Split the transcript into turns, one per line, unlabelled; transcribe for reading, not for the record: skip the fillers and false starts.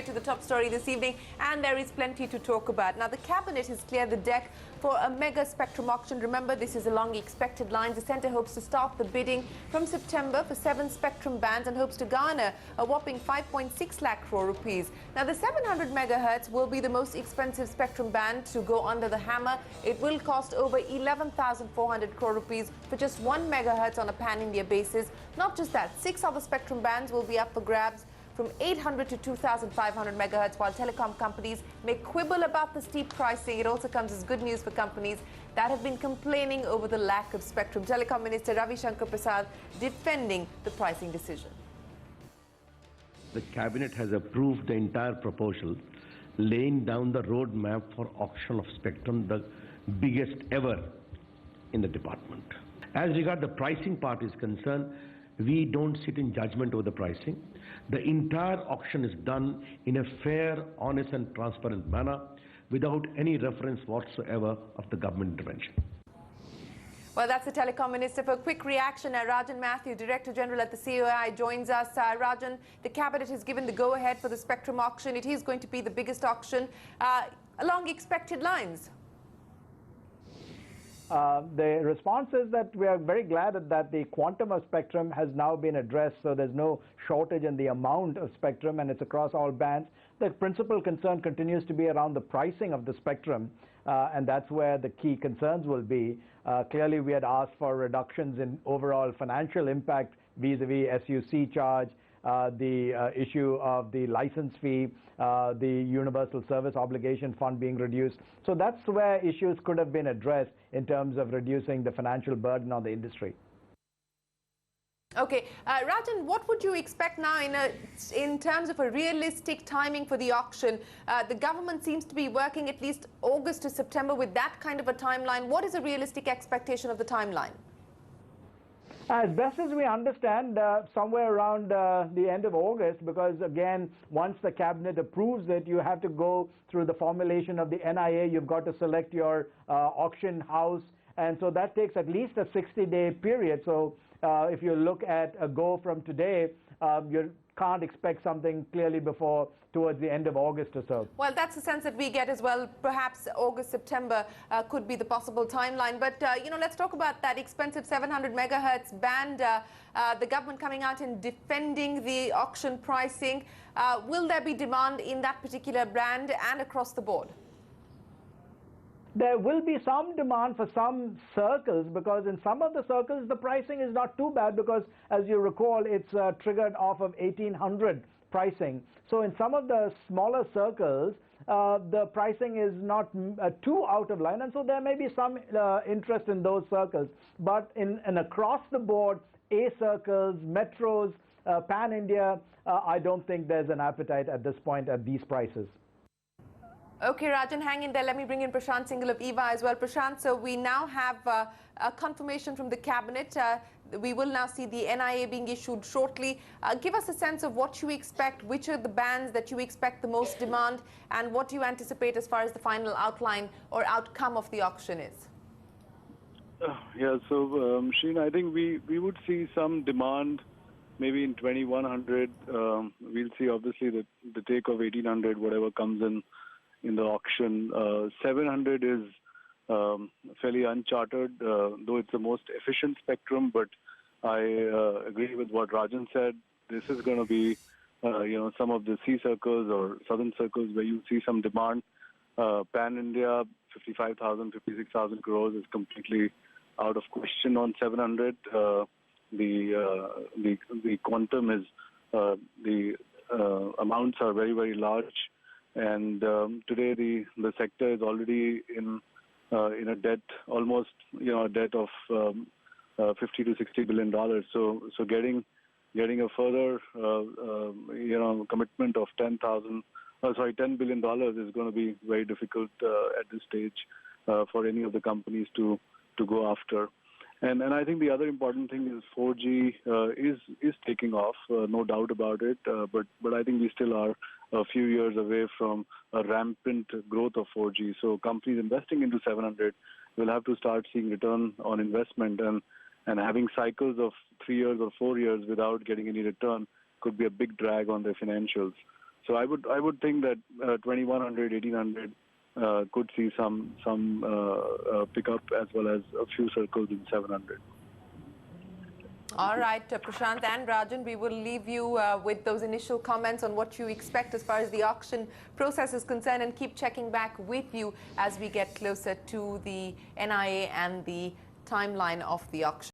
to the top story this evening, and there is plenty to talk about. Now, the Cabinet has cleared the deck for a mega spectrum auction. Remember, this is along expected lines. The centre hopes to start the bidding from September for 7 spectrum bands and hopes to garner a whopping 5.6 lakh crore rupees. Now, the 700 megahertz will be the most expensive spectrum band to go under the hammer. It will cost over 11,400 crore rupees for just 1 megahertz on a pan-India basis. Not just that, 6 other spectrum bands will be up for grabs from 800 to 2,500 megahertz, while telecom companies may quibble about the steep pricing. It also comes as good news for companies that have been complaining over the lack of spectrum. Telecom Minister Ravishankar Prasad defending the pricing decision.
The Cabinet has approved the entire proposal, laying down the roadmap for auction of spectrum, the biggest ever in the department. As regards the pricing part is concerned, we don't sit in judgment over the pricing. The entire auction is done in a fair, honest and transparent manner without any reference whatsoever of the government intervention.
Well, that's the Telecom Minister. For a quick reaction, Rajan Mathews, Director General at the COAI, joins us. Rajan, the Cabinet has given the go-ahead for the spectrum auction. It is going to be the biggest auction along expected lines.
The response is that we are very glad that the quantum of spectrum has now been addressed, so there's no shortage in the amount of spectrum, and it's across all bands. The principal concern continues to be around the pricing of the spectrum, and that's where the key concerns will be. Clearly, we had asked for reductions in overall financial impact vis-a-vis SUC charge, the issue of the license fee, the Universal Service Obligation Fund being reduced. So that's where issues could have been addressed in terms of reducing the financial burden on the industry.
Okay, Rajan, what would you expect now in terms of a realistic timing for the auction? The government seems to be working at least August to September with that kind of a timeline. What is a realistic expectation of the timeline?
As best as we understand, somewhere around the end of August, because again, once the Cabinet approves it, you have to go through the formulation of the NIA. You've got to select your auction house, and so that takes at least a 60-day period. So if you look at a go from today, you can't expect something clearly before towards the end of August or so.
Well, that's the sense that we get as well. Perhaps August, September could be the possible timeline. But, you know, let's talk about that expensive 700 megahertz band. The government coming out and defending the auction pricing. Will there be demand in that particular brand and across the board?
There will be some demand for some circles, because in some of the circles the pricing is not too bad, because as you recall, it's triggered off of 1800 pricing. So in some of the smaller circles, the pricing is not too out of line, and so there may be some interest in those circles. But in across the board, A circles, metros, pan-India, I don't think there's an appetite at this point at these prices.
Okay, Rajan, hang in there. Let me bring in Prashant Singhal of EVA as well. Prashant, so we now have a confirmation from the Cabinet. We will now see the NIA being issued shortly. Give us a sense of what you expect, which are the bands that you expect the most demand, and what do you anticipate as far as the final outline or outcome of the auction is?
Yeah, so Shereen, I think we would see some demand maybe in 2100. We'll see obviously the take of 1800, whatever comes in the auction. 700 is fairly uncharted, though it's the most efficient spectrum. But I agree with what Rajan said. This is going to be, you know, some of the C circles or southern circles where you see some demand. Pan-India, 55,000, 56,000 crores is completely out of question on 700. The quantum is, the amounts are very, very large. And today the sector is already in a debt, almost, you know, a debt of $50 to $60 billion. So getting a further you know, commitment of $10 billion is going to be very difficult at this stage for any of the companies to go after. And I think the other important thing is 4G is taking off, no doubt about it. But I think we still are a few years away from a rampant growth of 4G. So companies investing into 700 will have to start seeing return on investment, and having cycles of 3 years or 4 years without getting any return could be a big drag on their financials. So I would think that 2100, 1800 could see some pickup, as well as a few circles in 700.
All right, Prashant and Rajan, we will leave you with those initial comments on what you expect as far as the auction process is concerned, and keep checking back with you as we get closer to the NIA and the timeline of the auction.